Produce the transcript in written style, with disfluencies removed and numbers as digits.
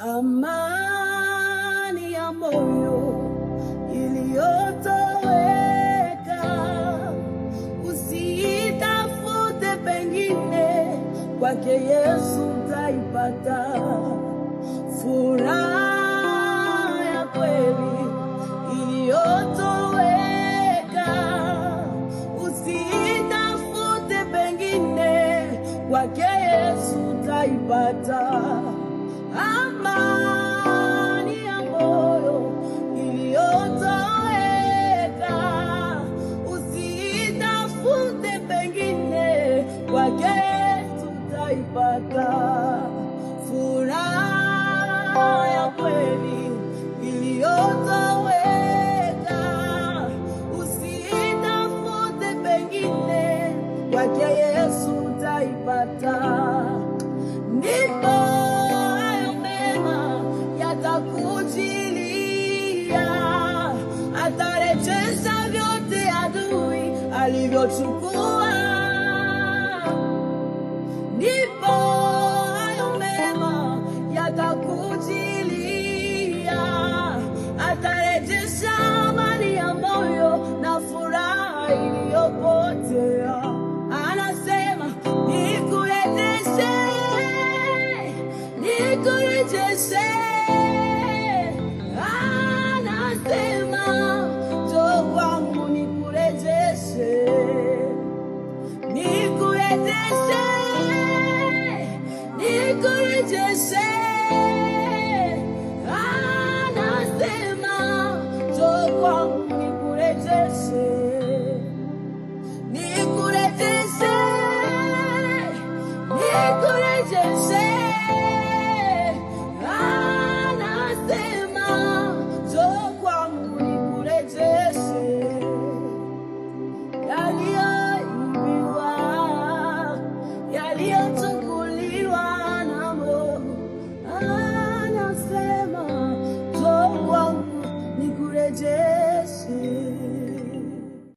amani ya moyo iliyotoweka. Usiitafute pengine, kwake Yesu utaipata furaha ya kweli iliyotoweka. Usiitafute pengine, kwake Yesu utaipata amani ya moyo iliyotoweka. Usiitafute pengine, kwake Yesu utaipata furaha ya kweli iliyotoweka. Usiitafute pengine, kwake Yesu utaipata. Ndipo atakujilia, atarejesha vyote adui alivyochukua. Ndipo hayo mema yatakujilia, atarejesha amani ya moyo na furaha iliyopotea. Anasema nikurejeshe, nikurejeshe. Nikurejeshe